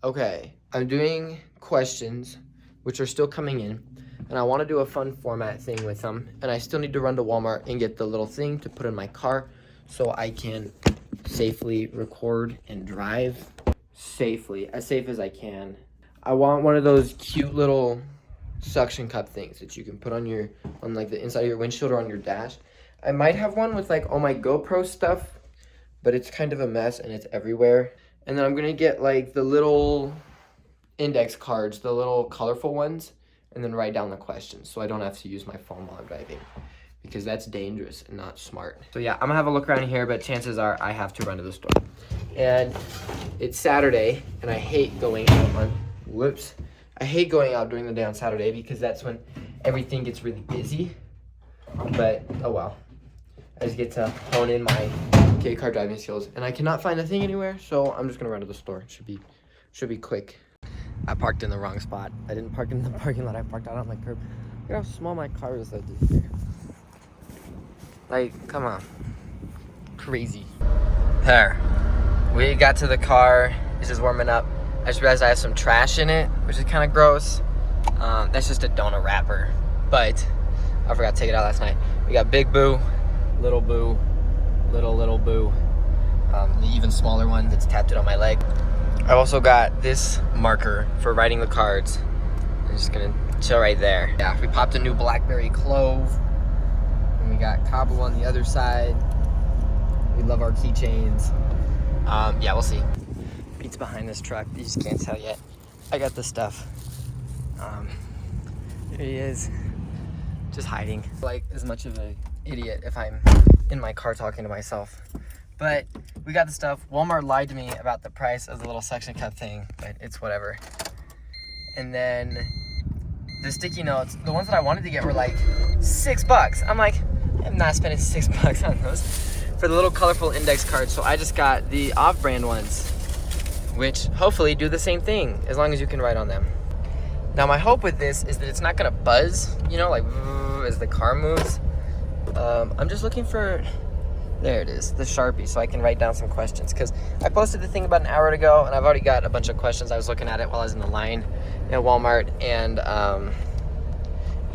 Okay, I'm doing questions, which are still coming in, and I want to do a fun format thing with them, and I still need to run to Walmart and get the little thing to put in my car so I can safely record and drive safely, as safe as I can. I want one of those cute little suction cup things that you can put on like the inside of your windshield or on your dash. I might have one with like all my GoPro stuff, but it's kind of a mess and it's everywhere. And then I'm gonna get like the little index cards, the little colorful ones, and then write down the questions so I don't have to use my phone while I'm driving, because that's dangerous and not smart. So yeah, I'm gonna have a look around here, but chances are I have to run to the store. And it's Saturday, and I hate going out on, I hate going out during the day on Saturday because that's when everything gets really busy. But, oh well. I just get to hone in my car driving skills. And I cannot find the thing anywhere, so I'm just gonna run to the store. It should be quick. I parked in the wrong spot. I didn't park in the parking lot. I parked out on the curb. Look how small my car is though, dude. Like, come on. Crazy. There. We got to the car. It's just warming up. I just realized I have some trash in it, which is kind of gross. That's just a donut wrapper, but I forgot to take it out last night. We got Big Boo, Little Boo, Little Boo, the even smaller one that's tattooed on my leg. I've also got this marker for writing the cards. I'm just gonna chill right there. Yeah, we popped a new blackberry clove, and we got Cabo on the other side. We love our keychains. Yeah, we'll see. Pete's behind this truck. You just can't tell yet. I got the stuff. There he is, just hiding. Like as much of an idiot if I'm in my car talking to myself. But we got the stuff. Walmart lied to me about the price of the little suction cup thing, but it's whatever. And then the sticky notes, the ones that I wanted to get were like $6. I'm like, I'm not spending $6 on those for the little colorful index cards. So I just got the off-brand ones, which hopefully do the same thing as long as you can write on them. Now my hope with this is that it's not gonna buzz, you know, like as the car moves. I'm just looking for, there it is, the Sharpie, so I can write down some questions, because I posted the thing about an hour ago and I've already got a bunch of questions. I was looking at it while I was in the line at Walmart, and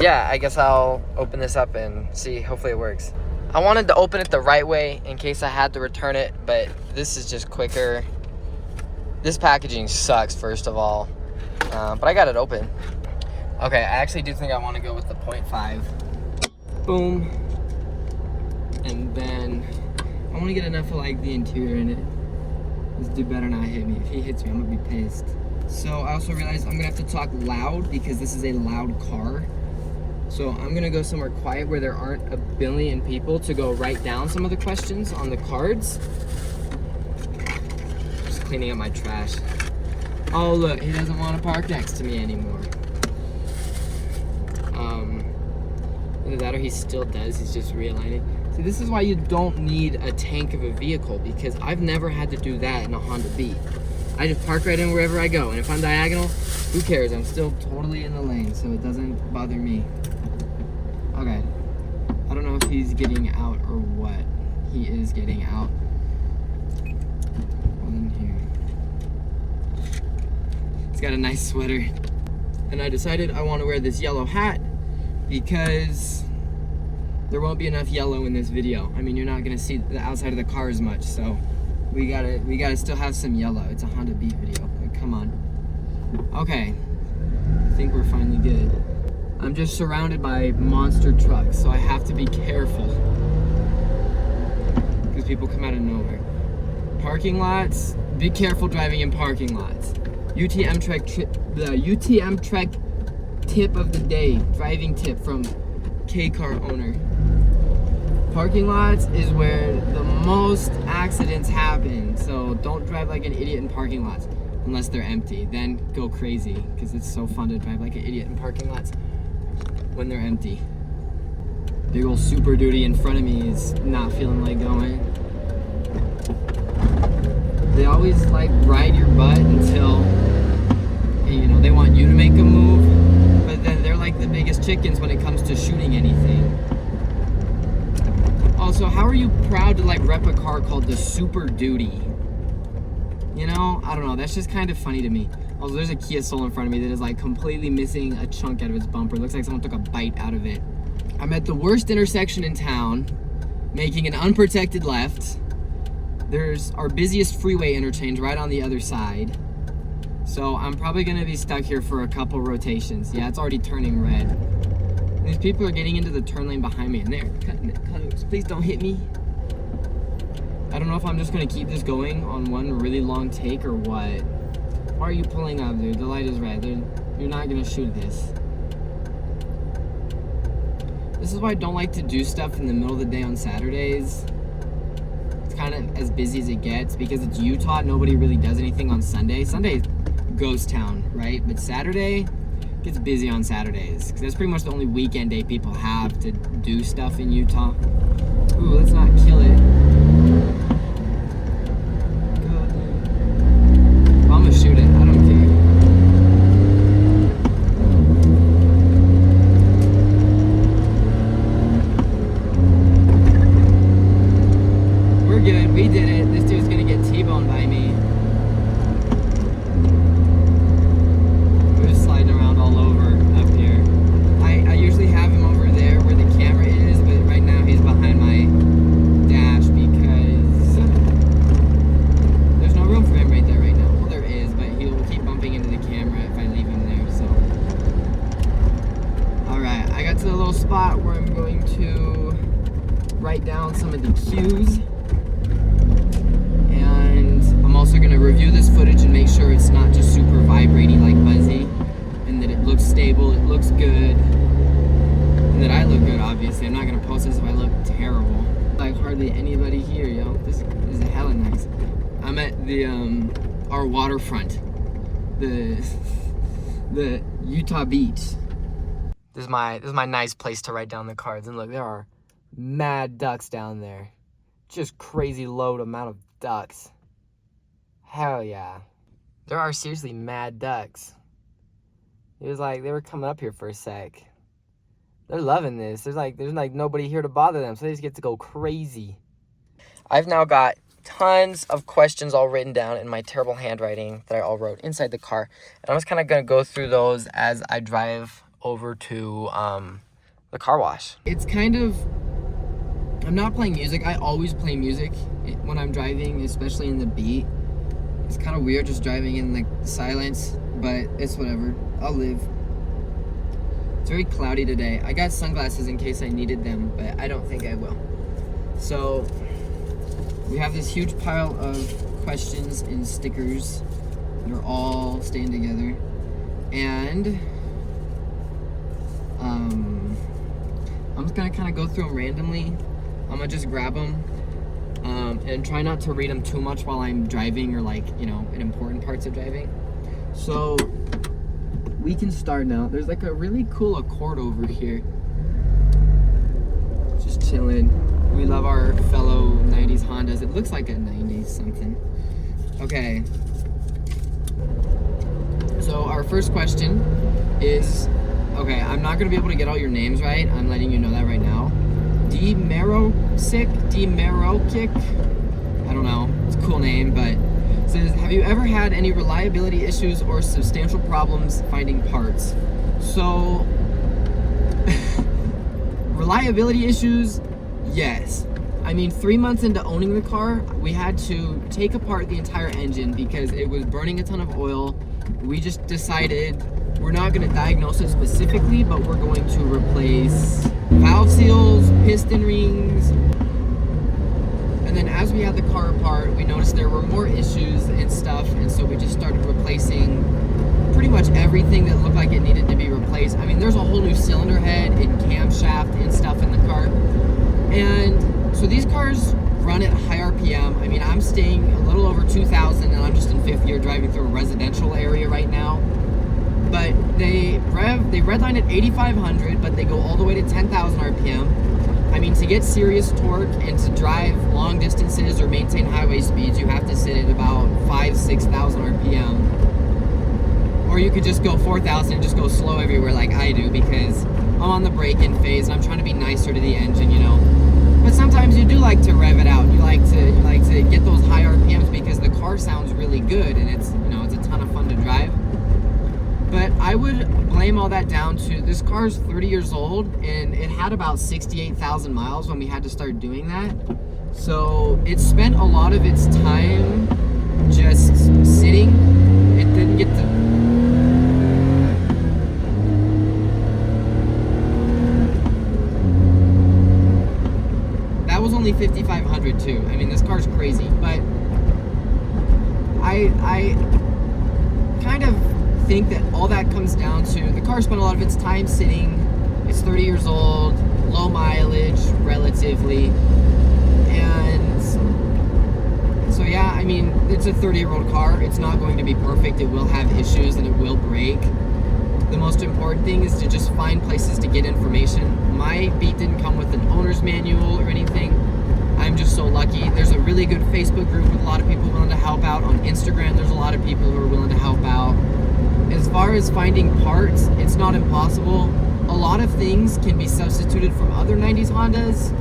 yeah, I guess I'll open this up and see, hopefully it works. I wanted to open it the right way in case I had to return it, but this is just quicker. This packaging sucks, first of all, but I got it open. Okay, I actually do think I want to go with the 0.5. Boom. And then I want to get enough of like the interior in it. This dude better not hit me. If he hits me, I'm gonna be pissed. So I also realized I'm gonna have to talk loud because this is a loud car. So I'm gonna go somewhere quiet where there aren't a billion people to go write down some of the questions on the cards. Just cleaning up my trash. Oh look, he doesn't want to park next to me anymore. Either that or he still does, he's just realigning. See, this is why you don't need a tank of a vehicle, because I've never had to do that in a Honda Beat. I just park right in wherever I go, and if I'm diagonal, who cares? I'm still totally in the lane, so it doesn't bother me. Okay, I don't know if he's getting out or what. He is getting out. Hold in here. He's got a nice sweater. And I decided I want to wear this yellow hat because there won't be enough yellow in this video. I mean, you're not gonna see the outside of the car as much, so we gotta still have some yellow. It's a Honda Beat video. Like, come on. Okay, I think we're finally good. I'm just surrounded by monster trucks, so I have to be careful because people come out of nowhere. Parking lots, be careful driving in parking lots. The UTmtrec tip of the day, driving tip from K-car owner. Parking lots is where the most accidents happen, so don't drive like an idiot in parking lots unless they're empty. Then go crazy, because it's so fun to drive like an idiot in parking lots when they're empty. Big old Super Duty in front of me is not feeling like going. They always like ride your butt until, you know, they want you to make a move, but then they're like the biggest chickens when it comes to shooting anything. Also, how are you proud to like rep a car called the Super Duty? You know, I don't know. That's just kind of funny to me. Also, there's a Kia Soul in front of me that is like completely missing a chunk out of its bumper. Looks like someone took a bite out of it. I'm at the worst intersection in town, making an unprotected left. There's our busiest freeway interchange right on the other side. So I'm probably gonna be stuck here for a couple rotations. Yeah, it's already turning red. These people are getting into the turn lane behind me and they're cutting it close. Please don't hit me. I don't know if I'm just gonna keep this going on one really long take or what. Why are you pulling up, dude? The light is red. You're not gonna shoot this. This is why I don't like to do stuff in the middle of the day on Saturdays. It's kind of as busy as it gets because it's Utah. Nobody really does anything on Sunday. Sunday, ghost town, right? But Saturday gets busy on Saturdays because that's pretty much the only weekend day people have to do stuff in Utah. Ooh, let's not kill it. God. Well, I'm gonna shoot it. I don't care. We're good. We did it. This dude's gonna get T-boned by me. We're just sliding around all over up here. I usually have him over there where the camera is, but right now he's behind my dash because there's no room for him right there right now. Well, there is, but he'll keep bumping into the camera if I leave him there, so. Alright, I got to the little spot where I'm going to write down some of the cues. And I'm also going to review this footage and make sure it's not just super vibrating like buzzy, and that it looks stable, it looks good, and that I look good, obviously. I'm not going to post this if I look terrible. Like hardly anybody here, yo. This is hella nice. I'm at the our waterfront, the Utah beach. This is my nice place to write down the cards. And look, there are mad ducks down there. Just crazy load amount of ducks. Hell yeah. There are seriously mad ducks. It was like they were coming up here for a sec. They're loving this. There's like nobody here to bother them, so they just get to go crazy. I've now got tons of questions all written down in my terrible handwriting that I all wrote inside the car. And I'm just kind of going to go through those as I drive over to the car wash. It's kind of, I'm not playing music. I always play music when I'm driving, especially in the beat. It's kind of weird just driving in like silence, but it's whatever. I'll live. It's very cloudy today. I got sunglasses in case I needed them, but I don't think I will. So we have this huge pile of questions and stickers that are all staying together. And I'm just gonna kind of go through them randomly. I'm gonna just grab them and try not to read them too much while I'm driving or like, you know, in important parts of driving. So we can start now. There's like a really cool Accord over here. Just chilling. We love our fellow 90s Hondas. It looks like a 90s something. Okay. So our first question is, okay, I'm not gonna be able to get all your names right. I'm letting you know that right now. Demerokik. I don't know. It's a cool name, but it says, have you ever had any reliability issues or substantial problems finding parts? So, reliability issues, yes. I mean, 3 months into owning the car, we had to take apart the entire engine because it was burning a ton of oil. We just decided we're not going to diagnose it specifically, but we're going to replace valve seals, piston rings. And then as we had the car apart, we noticed there were more issues and stuff, and so we just started replacing pretty much everything that looked like it needed to be replaced. I mean, there's a whole new cylinder head and camshaft and stuff in the car. And so these cars run at high RPM. I mean, I'm staying a little over 2,000, and I'm just in 5th gear driving through a residential area right now. But they redline at 8,500, but they go all the way to 10,000 RPM. I mean, to get serious torque and to drive long distances or maintain highway speeds, you have to sit at about 5,000-6,000 RPM. Or you could just go 4,000 and just go slow everywhere like I do, because I'm on the braking phase and I'm trying to be nicer to the engine, you know. But sometimes you do like to rev it out. You like to get those high RPMs because the car car sounds really good, and it's, you know, it's a ton of fun to drive. But I would blame all that down to this car's 30 years old, and it had about 68,000 miles when we had to start doing that. So it spent a lot of its time just sitting. It didn't get to... That was only 5,500 too. I mean, this car's crazy, but I kind of think that all that comes down to the car spent a lot of its time sitting. It's 30 years old, low mileage relatively, and so yeah, I mean, it's a 30-year-old car. It's not going to be perfect. It will have issues and it will break. The most important thing is to just find places to get information. My Beat didn't come with an owner's manual or anything. I'm just so lucky. There's a really good Facebook group with a lot of people willing to help out. On Instagram, there's a lot of people who are willing to help out. As far as finding parts, it's not impossible. A lot of things can be substituted from other 90s Hondas.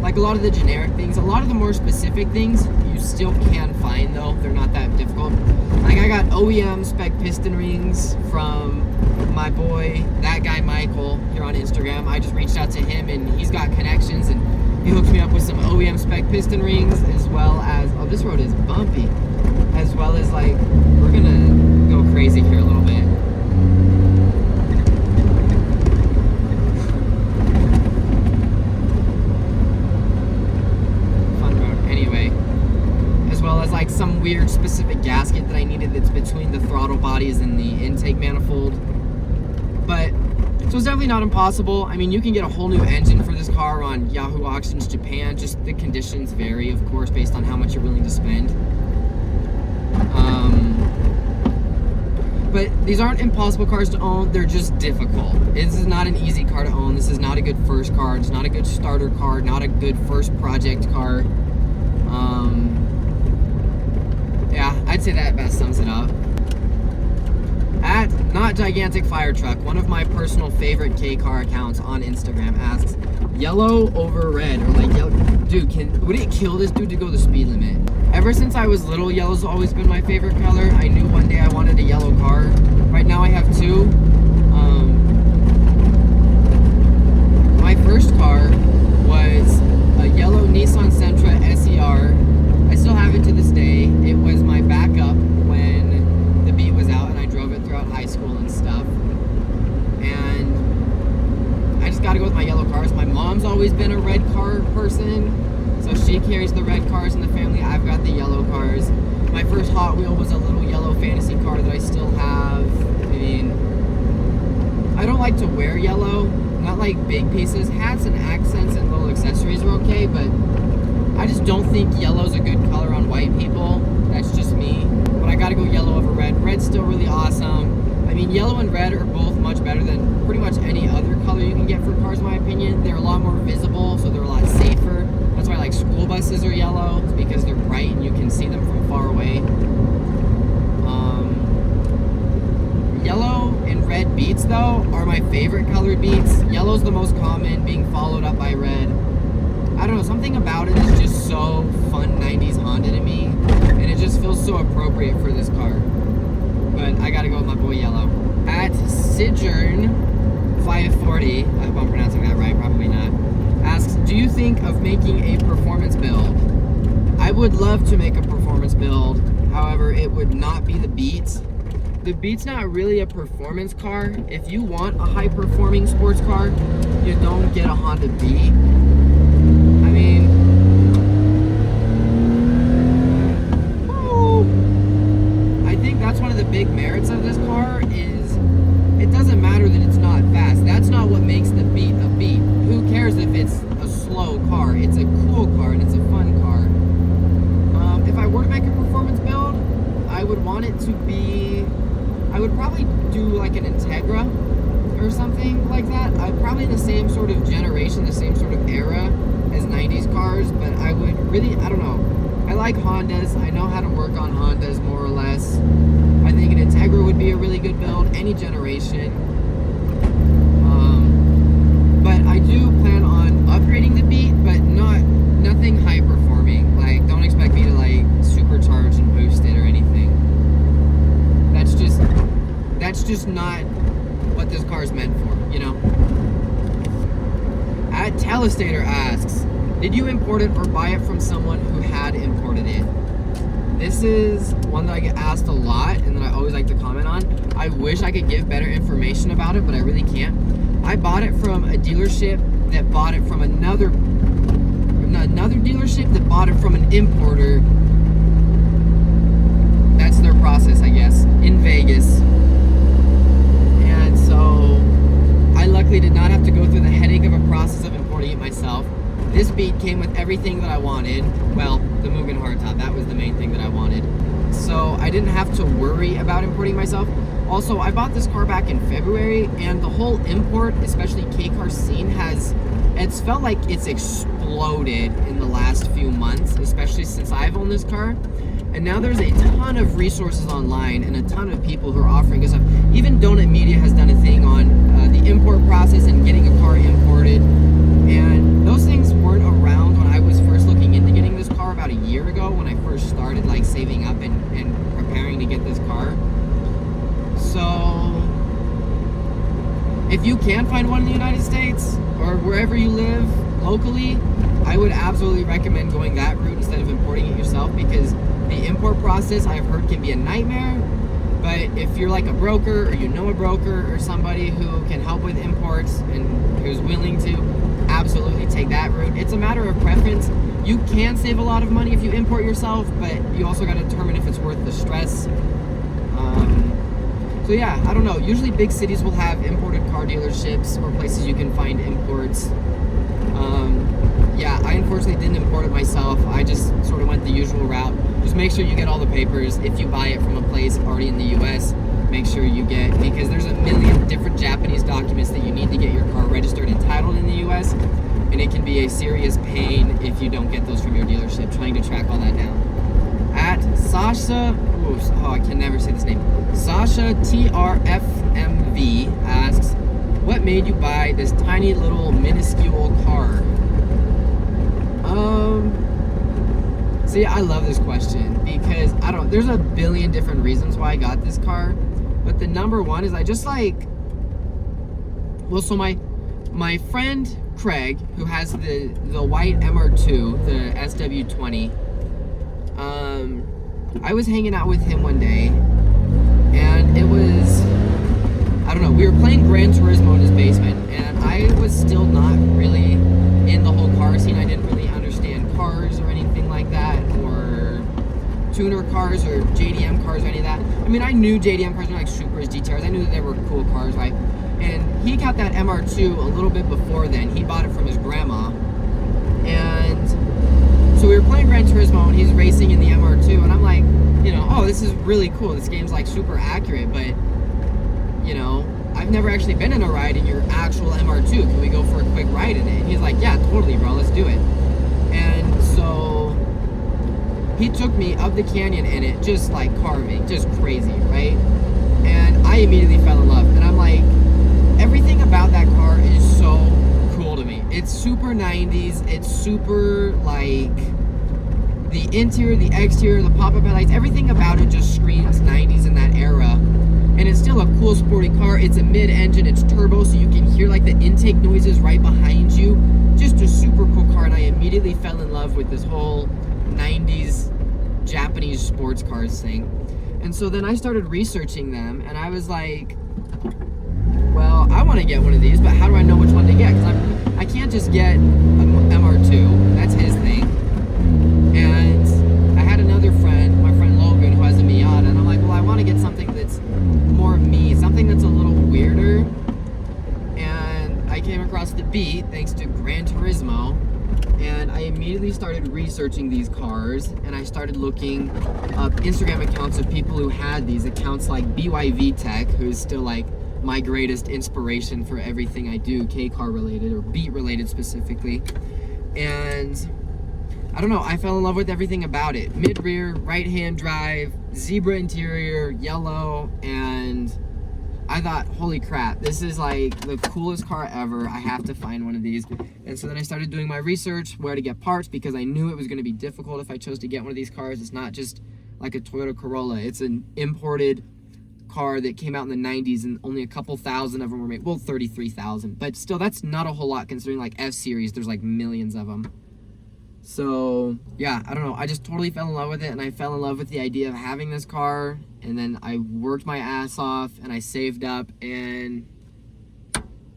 Like a lot of the generic things. A lot of the more specific things, you still can find though. They're not that difficult. Like I got OEM spec piston rings from my boy, that guy Michael, here on Instagram. I just reached out to him and he's got connections and he hooked me up with some OEM spec piston rings, as well as, oh, this road is bumpy. As well as, like, we're gonna go crazy here a little bit. Fun road. Anyway, as well as like some weird specific gasket that I needed that's between the throttle bodies and the intake manifold. But so it's definitely not impossible. I mean, you can get a whole new engine for this car on Yahoo Auctions Japan. Just the conditions vary, of course, based on how much you're willing to spend. But these aren't impossible cars to own. They're just difficult. This is not an easy car to own. This is not a good first car. It's not a good starter car. Not a good first project car. Yeah, I'd say that best sums it up. At Not Gigantic Fire Truck, one of my personal favorite K-car accounts on Instagram, asks, yellow over red, or like, yellow, dude, would it kill this dude to go the speed limit? Ever since I was little, yellow's always been my favorite color. I knew one day I wanted a yellow car. Right now I have two. My first car was a yellow Nissan Sentra SER. I still have it to this day. It was my backup when the Beat was out and I drove it throughout high school and stuff. And I just gotta go with my yellow cars. My mom's always been a red car person, so she carries the red cars in the family. I've got the yellow cars. My first Hot Wheel was a little yellow fantasy car that I still have. I mean, I don't like to wear yellow, not like big pieces. Hats and accents and little accessories are okay, but I just don't think yellow's a good color on white people. That's just me. But I gotta go yellow over red. Red's still really awesome. I mean, yellow and red are both much better than pretty much any other color you can get for cars, in my opinion. They're a lot more visible, so they're a lot safer. That's why, like, school buses are yellow, because they're bright and you can see them from far away. Yellow and red Beats, though, are my favorite colored Beats. Yellow's the most common, being followed up by red. I don't know, something about it is just so fun 90s Honda to me, and it just feels so appropriate for this car. But I gotta go with my boy yellow. At Sojourn 540, I hope I'm pronouncing that right, probably not, asks, do you think of making a performance build? I would love to make a performance build, however, it would not be the Beat. The Beat's not really a performance car. If you want a high-performing sports car, you don't get a Honda Beat. I mean, I think that's one of the big merits of this car is it doesn't matter that it's not fast. That's not what makes the Beat a Beat. Who cares if it's a slow car? It's a cool car and it's a fun car. If I were to make a performance build, I would want it to be, I would probably do like an Integra or something like that. Probably in the same sort of generation, the same sort of era as 90s cars, but I would really, I don't know. I like Hondas. I know how to work on Hondas more or less. I think an Integra would be a really good build, any generation. But I do plan on upgrading the Beat, but nothing high performing. Like, don't expect me to like supercharge and boost it. that's just not what this car is meant for, you know? At Telestator asks, did you import it or buy it from someone who had imported it? This is one that I get asked a lot and that I always like to comment on. I wish I could give better information about it, but I really can't. I bought it from a dealership that bought it from another dealership that bought it from an importer. That's their process, I guess, in Vegas. And so I luckily did not have to go through the headache of a process of importing it myself. This Beat came with everything that I wanted. Well, the Mugen hardtop, that was the main thing that I wanted. So I didn't have to worry about importing myself. Also, I bought this car back in February, and the whole import, especially K-car scene, it's felt like it's exploded in the last few months, especially since I've owned this car. And now there's a ton of resources online and a ton of people who are offering this stuff. Even Donut Media has done a thing on the import process and getting a car imported. And those things weren't around when I was first looking into getting this car about a year ago, when I first started like saving up and preparing to get this car. So if you can find one in the United States or wherever you live locally, I would absolutely recommend going that route instead of importing it yourself, because the import process, I've heard, can be a nightmare. But if you're like a broker, or you know a broker or somebody who can help with imports and who's willing to, absolutely take that route. It's a matter of preference. You can save a lot of money if you import yourself, but you also got to determine if it's worth the stress. So yeah, I don't know. Usually big cities will have imported car dealerships or places you can find imports. Yeah, I unfortunately didn't import it myself. I just sort of went the usual route. Just make sure you get all the papers. If you buy it from a place already in the US, make sure you get, because there's a million different Japanese documents that you need to get your car registered and titled in the US, and it can be a serious pain if you don't get those from your dealership, trying to track all that down. At Sasha, I can never say this name. Sasha TRFMV asks, what made you buy this tiny little minuscule car? See, I love this question because there's a billion different reasons why I got this car, but the number one is I just like, well, so my friend Craig, who has the white MR2, the SW20, I was hanging out with him one day, and it was, I don't know, we were playing Gran Turismo in his basement, and I was still not really in the whole car scene. I didn't really understand cars or anything like that, or tuner cars or JDM cars or any of that. I mean, I knew JDM cars were like Supras, GTRs. I knew that they were cool cars, right? And he got that MR2 a little bit before then. He bought it from his grandma. And so we were playing Gran Turismo, and he's racing in the MR2, and I'm like, you know, oh, this is really cool. This game's like super accurate, but, you know, I've never actually been in a ride in your actual MR2. Can we go for a quick ride in it? And he's like, yeah, totally, bro, let's do it. And so he took me up the canyon in it, just like carving, just crazy, right? And I immediately fell in love. And I'm like, everything about that car is so cool to me. It's super 90s. It's super like the interior, the exterior, the pop-up headlights, everything about it just screams 90s in that era. And it's still a cool sporty car. It's a mid-engine, it's turbo, so you can hear like the intake noises right behind you. Just a super cool car, and I immediately fell in love with this whole 90s Japanese sports cars thing. And so then I started researching them, and I was like, well, I want to get one of these, but how do I know which one to get? Because I can't just get an MR2, that's his thing. And I had another friend, my friend Logan, who has a Miata, and I'm like, well, I want to get something that's more me, something that's a little weirder. And I came across the Beat thanks to Gran Turismo, and I immediately started researching these cars, and I started looking up Instagram accounts of people who had these accounts, like BYV Tech, who's still like my greatest inspiration for everything I do, K-car related or Beat related specifically. And I don't know, I fell in love with everything about it. Mid-rear, right-hand drive, zebra interior, yellow, and I thought, holy crap, this is like the coolest car ever. I have to find one of these. And so then I started doing my research, where to get parts, because I knew it was going to be difficult if I chose to get one of these cars. It's not just like a Toyota Corolla. It's an imported car that came out in the 90s and only a couple thousand of them were made. Well, 33,000, but still, that's not a whole lot considering like F-Series, there's like millions of them. So yeah, I don't know, I just totally fell in love with it, and I fell in love with the idea of having this car, and then I worked my ass off and I saved up and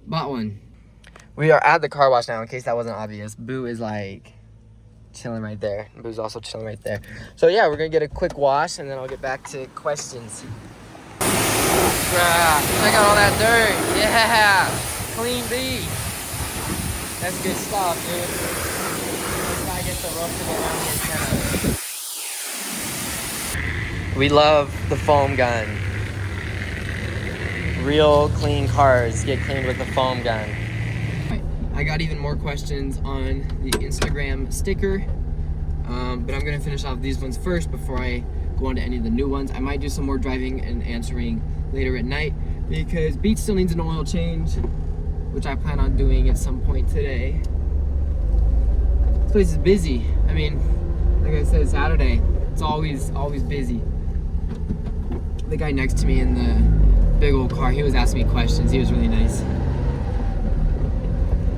bought one. We are at the car wash now, in case that wasn't obvious. Boo is like chilling right there. Boo's also chilling right there. So yeah, we're gonna get a quick wash and then I'll get back to questions. Bruh, check out all that dirt. Yeah, clean beat. That's good stuff, dude. Let's not get the rough to get around the antenna. We love the foam gun. Real clean cars get cleaned with the foam gun. I got even more questions on the Instagram sticker, but I'm gonna finish off these ones first before I go on to any of the new ones. I might do some more driving and answering later at night because Beach still needs an oil change, which I plan on doing at some point today. This place is busy. I mean, like I said, Saturday, it's always busy. The guy next to me in the big old car, he was asking me questions. He was really nice.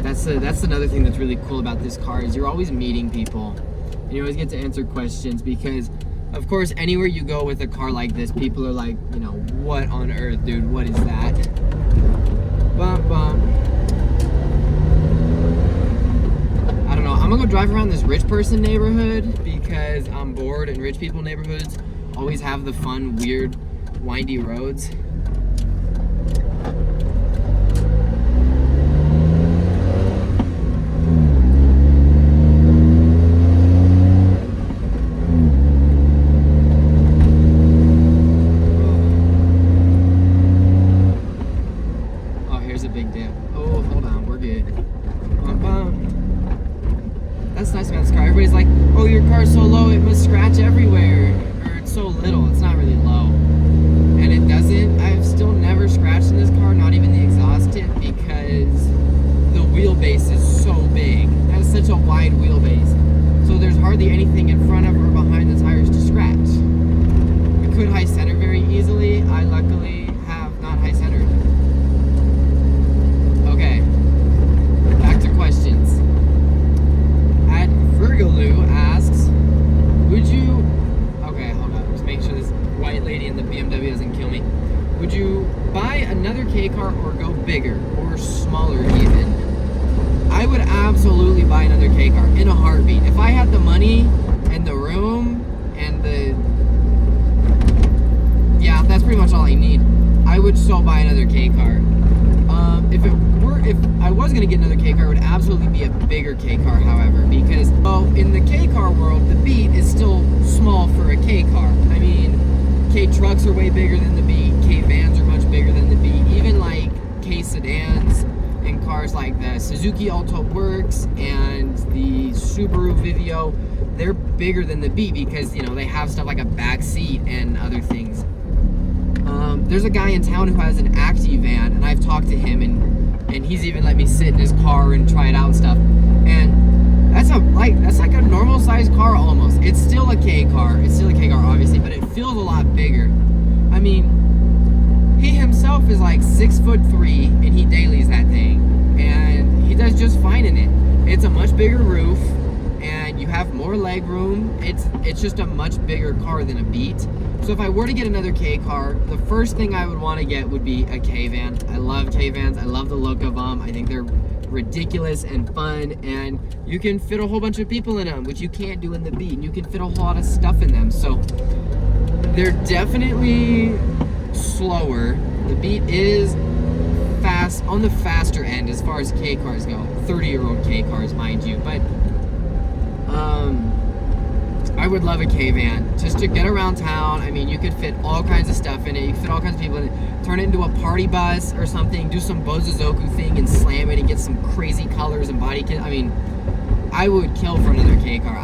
That's another thing that's really cool about this car is you're always meeting people and you always get to answer questions because of course anywhere you go with a car like this, people are like, you know, what on earth, dude, what is that? Bum, bum. I don't know, I'm gonna go drive around this rich person neighborhood because I'm bored and rich people neighborhoods always have the fun, weird, windy roads. That's nice about this car. Everybody's like, oh, your car's so low, it must scratch everywhere. Or it's so little, it's not really low. And it doesn't. I've still never scratched in this car, not even the exhaust tip, because the wheelbase is so big. It has such a wide wheelbase. So there's hardly anything in front of or behind the tires to scratch. It could high center very easily. I luckily have not high centered. Okay, back to questions. Virgaloo asks, would you, okay, hold on, just make sure this white lady in the BMW doesn't kill me. Would you buy another K car or go bigger or smaller even? I would absolutely buy another K car in a heartbeat. If I had the money and the room and yeah, that's pretty much all I need. I would so buy another K car. If I was gonna get another K car, it would absolutely be a bigger K car, however, because in the K car world, the Beat is still small for a K car. I mean, K trucks are way bigger than the Beat, K vans are much bigger than the Beat, even like K sedans and cars like the Suzuki Alto Works and the Subaru Vivio, they're bigger than the Beat because, you know, they have stuff like a back seat and other things. There's a guy in town who has an Acti van, and I've talked to him, and he's even let me sit in his car and try it out and stuff. And that's like a normal sized car almost. It's still a K car. It's still a K car, obviously, but it feels a lot bigger. I mean, he himself is like 6'3", and he dailies that thing, and he does just fine in it. It's a much bigger roof, and you have more leg room. It's just a much bigger car than a Beat. So if I were to get another K car, the first thing I would want to get would be a K van. I love K vans. I love the look of them. I think they're ridiculous and fun, and you can fit a whole bunch of people in them, which you can't do in the Beat, and you can fit a whole lot of stuff in them. So they're definitely slower. The Beat is fast, on the faster end as far as K cars go. 30-year-old K cars, mind you, but I would love a K van just to get around town. I mean, you could fit all kinds of stuff in it. You could fit all kinds of people in it. Turn it into a party bus or something. Do some Bozozoku thing and slam it and get some crazy colors and body kit. I mean, I would kill for another K car.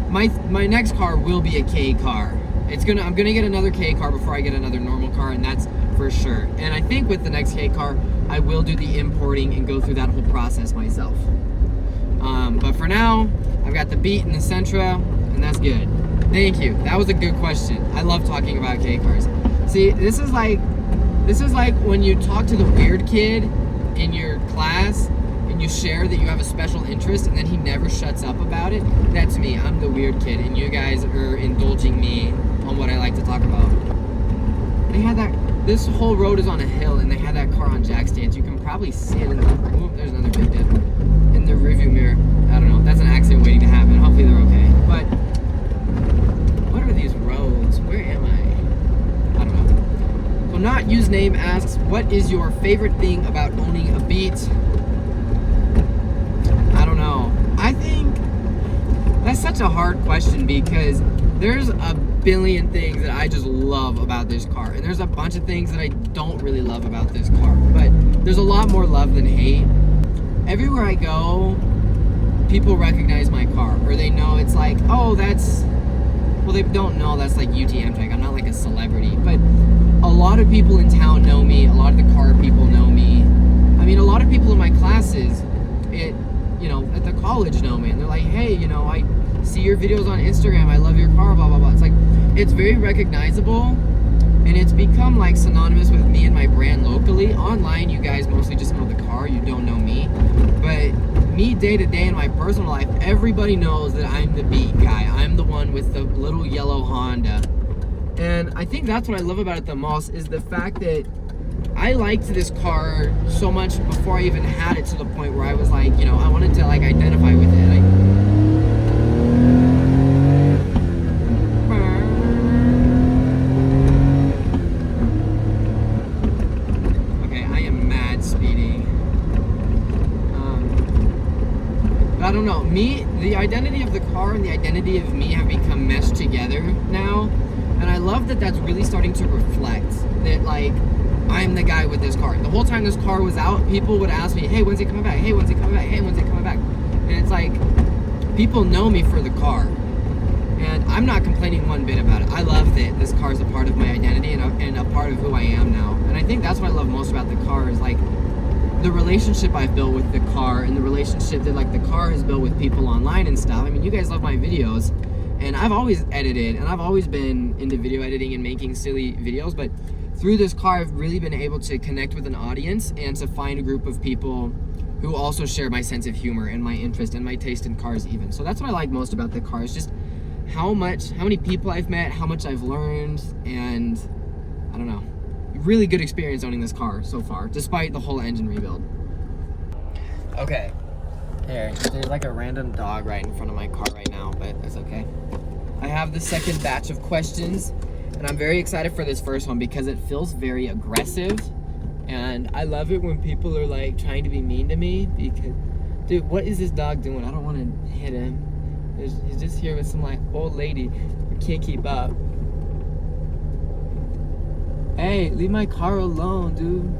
My next car will be a K car. I'm gonna get another K car before I get another normal car, and that's for sure. And I think with the next K car, I will do the importing and go through that whole process myself. But for now, I've got the Beat and the Sentra, and that's good. Thank you. That was a good question. I love talking about K cars. See, this is like when you talk to the weird kid in your class and you share that you have a special interest and then he never shuts up about it. That's me. I'm the weird kid and you guys are indulging me on what I like to talk about. They had that, this whole road is on a hill and they had that car on jack stands. You can probably see it in the, oh, there's another big dip, in the rearview mirror. I don't know, that's an accident waiting to happen. Hopefully they're okay. But what are these roads? Where am I? I don't know. So not username asks, what is your favorite thing about owning a Beat? I don't know. I think that's such a hard question because there's a billion things that I just love about this car, and there's a bunch of things that I don't really love about this car, but there's a lot more love than hate. Everywhere I go, people recognize my car, or they know it's like, oh, that's, well, they don't know that's like utmtrec. I'm not like a celebrity, but a lot of people in town know me. A lot of the car people know me. I mean, a lot of people in my classes at the college know me, and they're like, hey, I see your videos on Instagram, I love your car, blah blah blah. It's like, it's very recognizable, and it's become like synonymous with me and my brand locally. Online, you guys mostly just know the car, you don't know me, but me day to day in my personal life, everybody knows that I'm the Beat guy. I'm the one with the little yellow Honda, and I think that's what I love about it the most, is the fact that I liked this car so much before I even had it, to the point where I was like, I wanted to like identify with it. Okay, I am mad speeding. But I don't know. The identity of the car and the identity of me have become meshed together now, and I love that that's really starting to reflect that, like, I'm the guy with this car. The whole time this car was out, people would ask me, hey, when's it coming back? Hey, when's it coming back? Hey, when's it coming back? And it's like, people know me for the car. And I'm not complaining one bit about it. I love that this car is a part of my identity and a part of who I am now. And I think that's what I love most about the car, is like the relationship I've built with the car, and the relationship that like the car has built with people online and stuff. I mean, you guys love my videos, and I've always edited, and I've always been into video editing and making silly videos, but through this car, I've really been able to connect with an audience and to find a group of people who also share my sense of humor and my interest and my taste in cars even. So that's what I like most about the car, is just how many people I've met, how much I've learned, and I don't know. Really good experience owning this car so far, despite the whole engine rebuild. Okay, there's like a random dog right in front of my car right now, but that's okay. I have the second batch of questions, and I'm very excited for this first one because it feels very aggressive, and I love it when people are like trying to be mean to me, because, dude, what is this dog doing? I don't want to hit him. He's just here with some like old lady who can't keep up. Hey, leave my car alone, dude.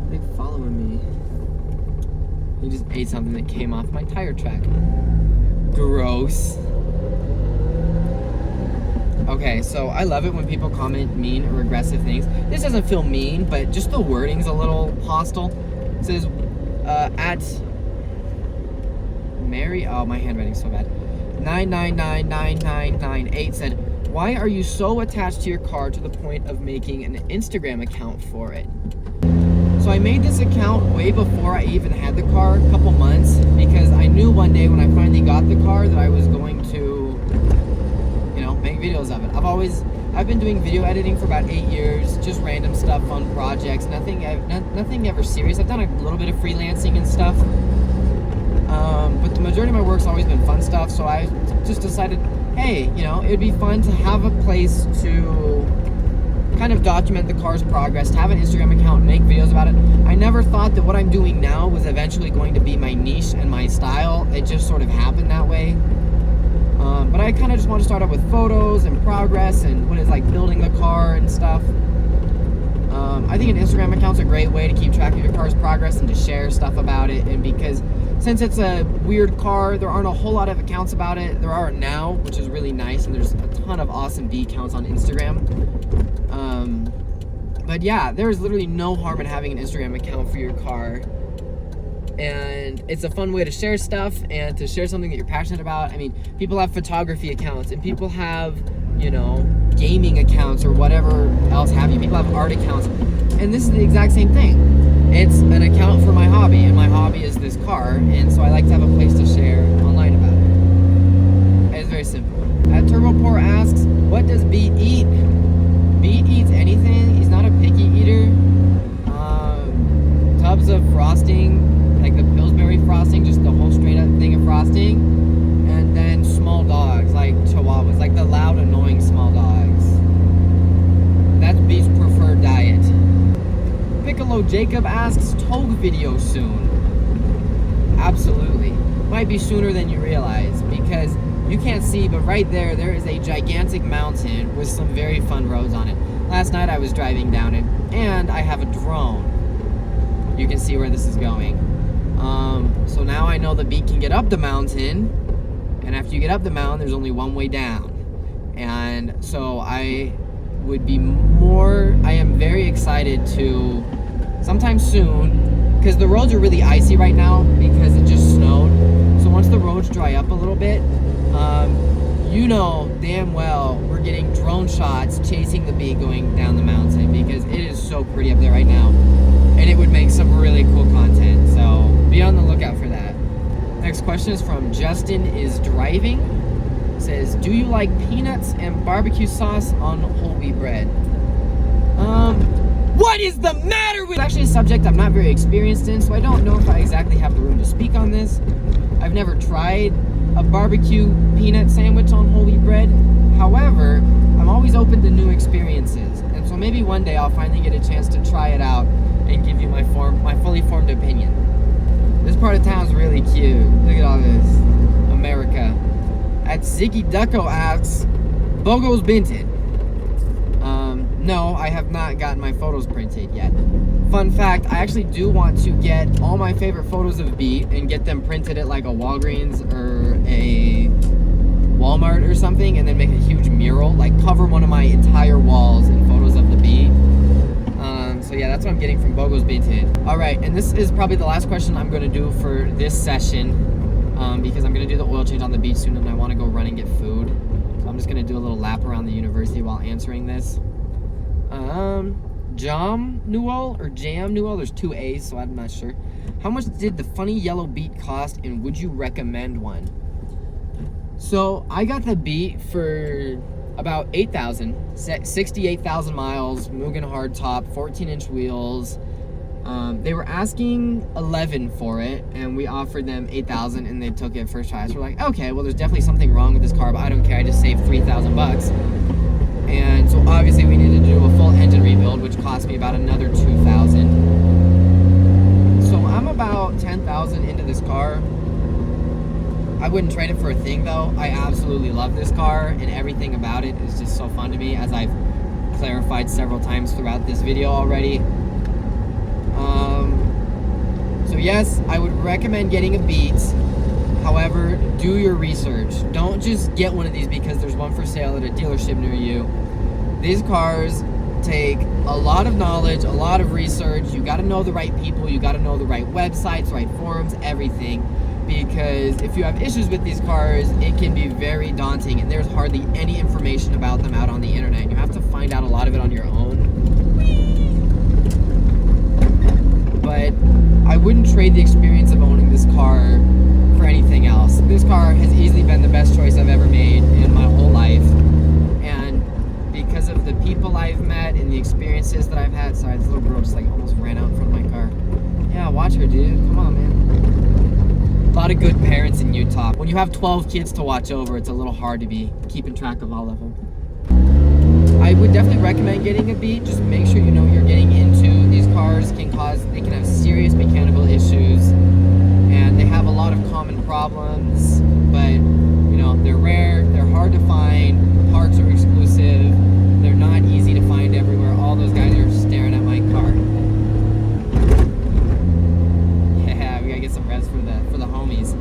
They're following me. He just ate something that came off my tire track. Gross. Okay, so I love it when people comment mean or aggressive things. This doesn't feel mean, but just the wording's a little hostile. It says, at Mary, oh, my handwriting's so bad. 9999998 said, why are you so attached to your car to the point of making an Instagram account for it? So I made this account way before I even had the car, a couple months, because I knew one day when I finally got the car that I was going to, make videos of it. I've been doing video editing for about 8 years, just random stuff, fun projects, nothing ever serious. I've done a little bit of freelancing and stuff, but the majority of my work's always been fun stuff, so I just decided, hey, it'd be fun to have a place to kind of document the car's progress, to have an Instagram account, make videos about it. I never thought that what I'm doing now was eventually going to be my niche and my style. It just sort of happened that way. But I kind of just want to start out with photos and progress and what it's like building the car and stuff. I think an Instagram account's a great way to keep track of your car's progress and to share stuff about it. And because since it's a weird car, there aren't a whole lot of accounts about it. There are now, which is really nice, and there's a ton of awesome B accounts on Instagram. But yeah, there's literally no harm in having an Instagram account for your car. And it's a fun way to share stuff and to share something that you're passionate about. I mean, people have photography accounts and people have you know, gaming accounts or whatever else have you. People have art accounts. And this is the exact same thing. It's an account for my hobby, and my hobby is this car, and so I like to have a place to share online about it. It's very simple. Turbopore asks, what does Beat eat? Beat eats anything. He's not a picky eater. Tubs of frosting, like the Pillsbury frosting, just the whole straight up thing of frosting. And then small dogs, like chihuahuas, like the loud, annoying small dogs. That's Beat's preferred diet. Piccolo Jacob asks, Togue video soon. Absolutely. Might be sooner than you realize, because you can't see, but right there is a gigantic mountain with some very fun roads on it. Last night I was driving down it, and I have a drone. You can see where this is going. So now I know the Beat can get up the mountain, and after you get up the mountain, there's only one way down. And so I am very excited to sometime soon, because the roads are really icy right now because it just snowed. So once the roads dry up a little bit, you know damn well we're getting drone shots chasing the Beat going down the mountain, because it is so pretty up there right now, and it would make some really cool content. So be on the lookout for that. Next question is from Justin is Driving. It says, do you like peanuts and barbecue sauce on whole wheat bread? What is the matter with... It's actually a subject I'm not very experienced in, so I don't know if I exactly have the room to speak on this. I've never tried a barbecue peanut sandwich on whole wheat bread. However, I'm always open to new experiences, and so maybe one day I'll finally get a chance to try it out and give you my fully formed opinion. This part of town is really cute. Look at all this. America. At Ziggy Ducko asks, Bogo's Binted. No, I have not gotten my photos printed yet. Fun fact, I actually do want to get all my favorite photos of Beat and get them printed at like a Walgreens or a Walmart or something, and then make a huge mural, like cover one of my entire walls in photos of the Beat. So yeah, that's what I'm getting from Bogo's Binted. All right, and this is probably the last question I'm gonna do for this session, because I'm gonna do the oil change on the Beat soon, and I wanna go run and get food. So I'm just gonna do a little lap around the university while answering this. Jam Newell or Jam Newell, there's two A's, so I'm not sure. How much did the funny yellow Beat cost, and would you recommend one? So I got the Beat for about 8,000, 68,000 miles, Mugen hardtop, 14-inch wheels. They were asking 11 for it, and we offered them 8,000, and they took it first try. So we're like, okay, well, there's definitely something wrong with this car, but I don't care. I just saved 3,000 bucks. And so obviously we needed to do a full engine rebuild, which cost me about another 2,000. So I'm about 10,000 into this car. I wouldn't trade it for a thing, though. I absolutely love this car, and everything about it is just so fun to me, as I've clarified several times throughout this video already. So yes, I would recommend getting a Beat. However, do your research. Don't just get one of these because there's one for sale at a dealership near you. These cars take a lot of knowledge, a lot of research. You got to know the right people. You got to know the right websites, right forums, everything. Because if you have issues with these cars, it can be very daunting, and there's hardly any information about them out on the internet. You have to find out a lot of it on your own. But I wouldn't trade the experience of owning this car for anything else. This car has easily been the best choice I've ever made in my whole life. And because of the people I've met and the experiences that I've had, sorry, this little girl just like almost ran out in front of my car. Yeah, watch her, dude. Come on, man. A lot of good parents in Utah. When you have 12 kids to watch over, it's a little hard to be keeping track of all of them. I would definitely recommend getting a Beat. Just make sure you know what you're getting into. These cars they can have serious mechanical issues, and they have a lot of common problems, but you know, they're rare, they're hard to find, parts are exclusive, they're not easy to find everywhere. All those guys are staring at my car. Yeah, we gotta get some revs for the homies.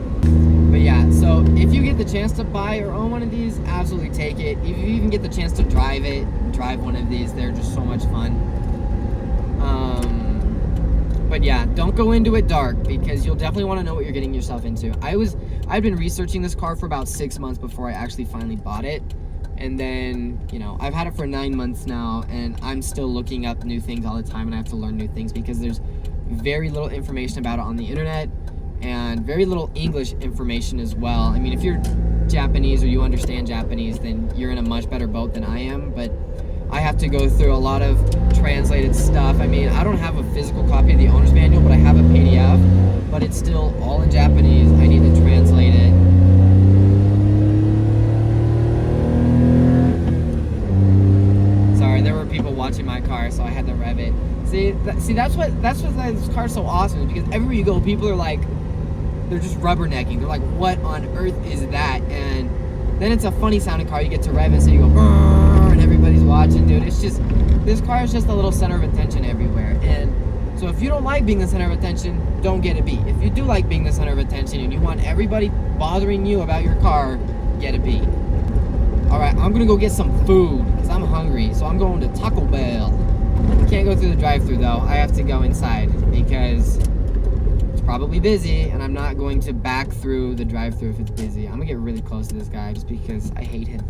But yeah, so if you get the chance to buy or own one of these, absolutely take it. If you even get the chance to drive one of these, they're just so much fun. But yeah, don't go into it dark, because you'll definitely want to know what you're getting yourself into. I've been researching this car for about 6 months before I actually finally bought it. And then, you know, I've had it for 9 months now, and I'm still looking up new things all the time, and I have to learn new things because there's very little information about it on the internet and very little English information as well. I mean, if you're Japanese or you understand Japanese, then you're in a much better boat than I am, but I have to go through a lot of translated stuff. I mean, I don't have a physical copy of the owner's manual, but I have a PDF, but it's still all in Japanese. I need to translate it. Sorry, there were people watching my car, so I had to rev it. See, that's what this car's so awesome is because everywhere you go, people are like, they're just rubbernecking. They're like, what on earth is that? And then it's a funny sounding car. You get to rev it, so you go, brrr, and everybody's watching, dude. It's just, this car is just a little center of attention everywhere. And so if you don't like being the center of attention, don't get a B. If you do like being the center of attention and you want everybody bothering you about your car, get a B. All right, I'm gonna go get some food because I'm hungry. So I'm going to Taco Bell. Can't go through the drive-thru though. I have to go inside because it's probably busy, and I'm not going to back through the drive-thru if it's busy. I'm gonna get really close to this guy just because I hate him.